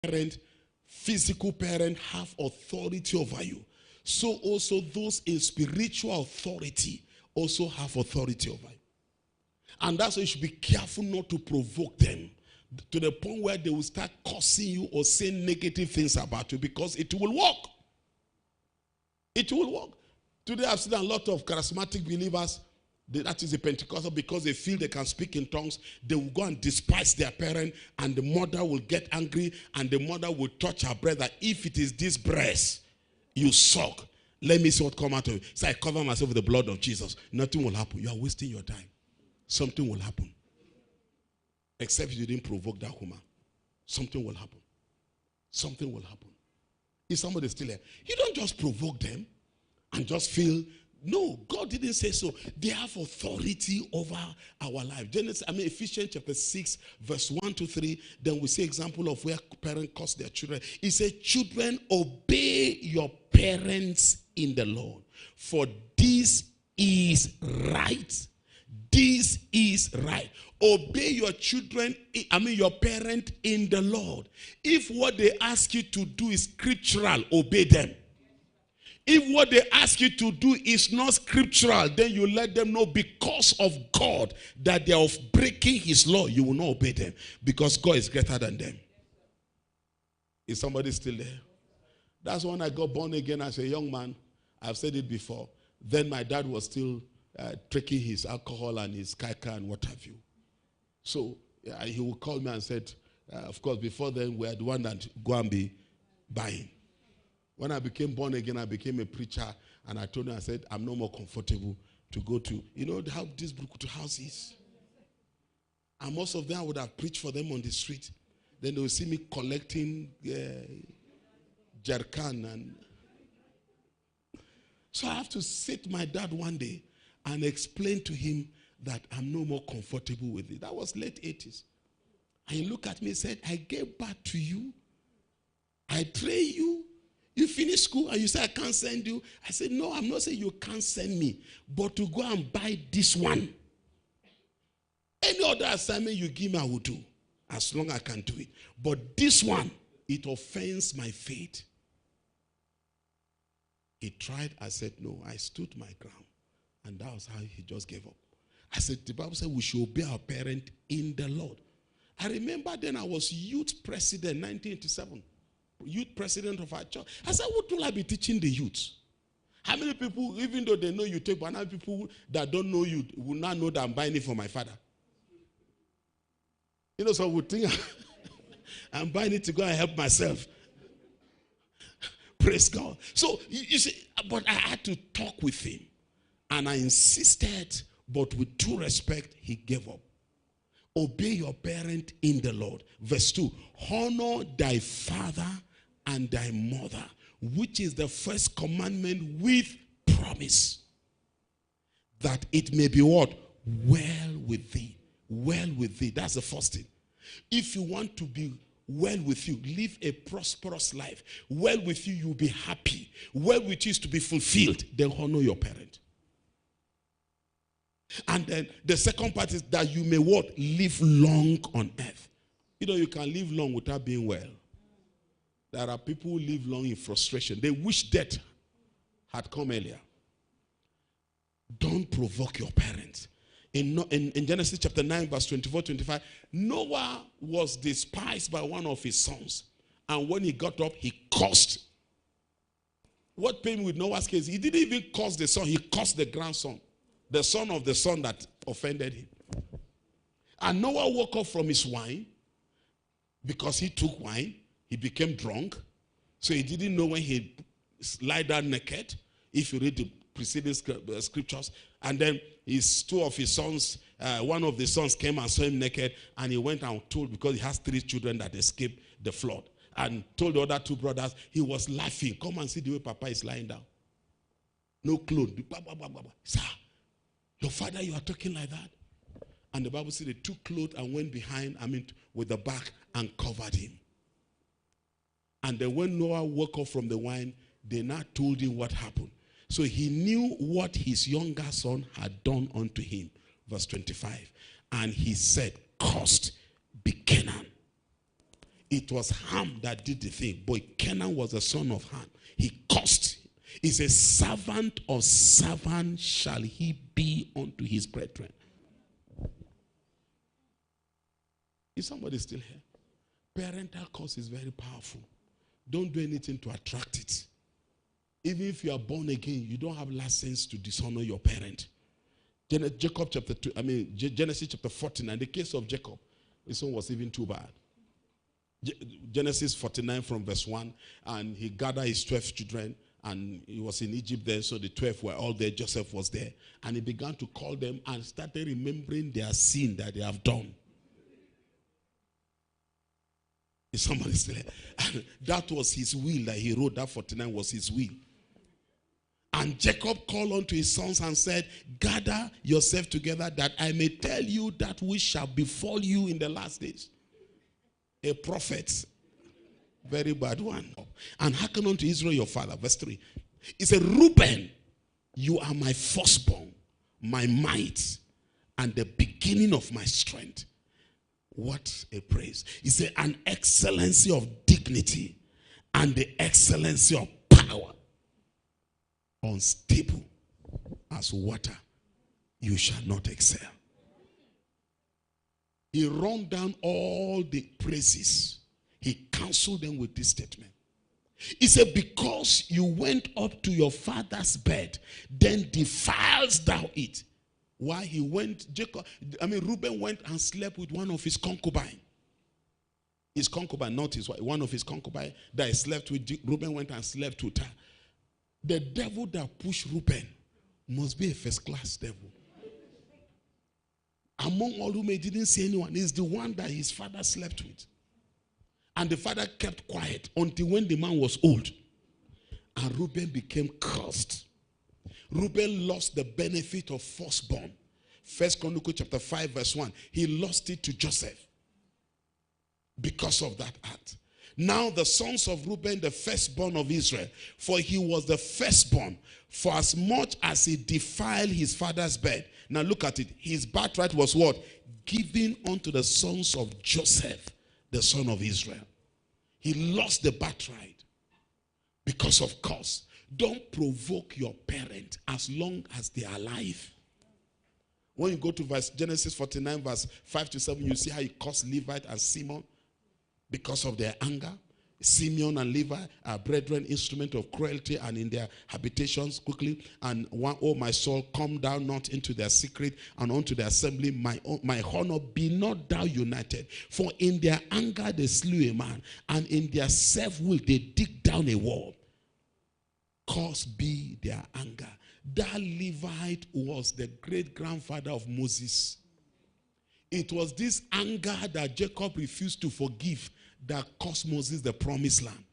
parent, physical parent, have authority over you, so also those in spiritual authority also have authority over you. And that's why you should be careful not to provoke them to the point where they will start cursing you or saying negative things about you, because it will work. It will work. Today I've seen a lot of charismatic believers, that is the Pentecostal, because they feel they can speak in tongues, they will go and despise their parent, and the mother will get angry, and the mother will touch her breast that if it is this breast you suck, let me see what come out of it. So I cover myself with the blood of Jesus. Nothing will happen. You are wasting your time. Something will happen. Except you didn't provoke that woman. Something will happen. Something will happen. Is somebody still here? You don't just provoke them and just feel, no, God didn't say so. They have authority over our life. Ephesians chapter 6, verse 1 to 3, then we see example of where parents curse their children. It says, children, obey your parents in the Lord, for this is right. This is right. Obey your children, your parent in the Lord. If what they ask you to do is scriptural, obey them. If what they ask you to do is not scriptural, then you let them know because of God that they are breaking his law. You will not obey them because God is greater than them. Is somebody still there? That's when I got born again as a young man. I've said it before. Then my dad was still taking his alcohol and his kaka and what have you. So he would call me and said, of course, before then, we had one that go and be buying. When I became born again, I became a preacher, and I told him, I said, I'm no more comfortable to go to, how this Brukutu house is. And most of them, I would have preached for them on the street. Then they would see me collecting jerrycan. And so I have to sit my dad one day and explain to him that I'm no more comfortable with it. That was late 80s. And he looked at me and said, I gave birth to you. I train you. You finish school and you say, I can't send you. I said, no, I'm not saying you can't send me, but to go and buy this one. Any other assignment you give me, I will do, as long as I can do it. But this one, it offends my faith. He tried. I said, no. I stood my ground. And that was how he just gave up. I said, the Bible said we should obey our parent in the Lord. I remember then I was youth president, 1987. Youth president of our church. I said, what will I be teaching the youth? How many people, even though they know you take, but how many people that don't know you will not know that I'm buying it for my father? So we think I'm buying it to go and help myself. Praise God. So, you see, but I had to talk with him. And I insisted, but with due respect, he gave up. Obey your parent in the Lord. Verse 2, honor thy father and thy mother, which is the first commandment with promise, that it may be what? Well with thee. Well with thee. That's the first thing. If you want to be well with you, live a prosperous life. Well with you, you'll be happy. Well with you is to be fulfilled. Then honor your parent. And then the second part is that you may what? Live long on earth. You can live long without being well. There are people who live long in frustration. They wish death had come earlier. Don't provoke your parents. In Genesis chapter 9, verse 24-25, Noah was despised by one of his sons. And when he got up, he cursed. What pained me with Noah's case, he didn't even curse the son, he cursed the grandson. The son of the son that offended him. And Noah woke up from his wine. Because he took wine, he became drunk. So he didn't know when he lie down naked. If you read the preceding scriptures. And then two of his sons, one of the sons came and saw him naked. And he went and told, because he has 3 children that escaped the flood. And told the other 2 brothers, he was laughing. Come and see the way Papa is lying down. No clothes. Sir, your father, you are talking like that? And the Bible said they took clothes and went behind, with the back, and covered him. And then when Noah woke up from the wine, they now told him what happened. So he knew what his younger son had done unto him. Verse 25. And he said, cursed be Canaan. It was Ham that did the thing, but Canaan was the son of Ham. He cursed. He says, servant of servant shall he be unto his brethren. Is somebody still here? Parental curse is very powerful. Don't do anything to attract it. Even if you are born again, you don't have license to dishonor your parent. Genesis chapter 49, the case of Jacob, this one was even too bad. Genesis 49 from verse 1, and he gathered his 12 children, and he was in Egypt there, so the 12 were all there, Joseph was there, and he began to call them and started remembering their sin that they have done. Is somebody still here? And that was his will that he wrote, that 49 was his will. And Jacob called unto his sons and said, gather yourself together that I may tell you that which shall befall you in the last days. A prophet, very bad one. And hearken unto Israel your father. Verse 3. He said, Reuben, you are my firstborn, my might, and the beginning of my strength. What a praise. He said, an excellency of dignity and the excellency of power. Unstable as water, you shall not excel. He wrung down all the praises. He counseled them with this statement. He said, because you went up to your father's bed, then defiles thou it. Why he went, Reuben went and slept with one of his concubines. His concubine, not his wife, one of his concubines that he slept with, Reuben went and slept with her. The devil that pushed Reuben must be a first-class devil. Among all whom he didn't see anyone, he's the one that his father slept with. And the father kept quiet until when the man was old. And Reuben became cursed. Reuben lost the benefit of firstborn. 1 Chronicles chapter 5 verse 1. He lost it to Joseph because of that act. Now the sons of Reuben, the firstborn of Israel, for he was the firstborn, for as much as he defiled his father's bed. Now look at it. His birthright was what? Given unto the sons of Joseph, the son of Israel. He lost the birthright because of curse. Don't provoke your parent as long as they are alive. When you go to Genesis 49 verse 5 to 7, you see how he cursed Levite and Simeon because of their anger. Simeon and Levi are brethren, instrument of cruelty, and in their habitations quickly. And one, oh my soul, come down not into their secret and unto the assembly. My honor, be not thou united. For in their anger they slew a man, and in their self-will they dig down a wall. Cursed be their anger. That Levite was the great-grandfather of Moses. It was this anger that Jacob refused to forgive that cost Moses the promised land.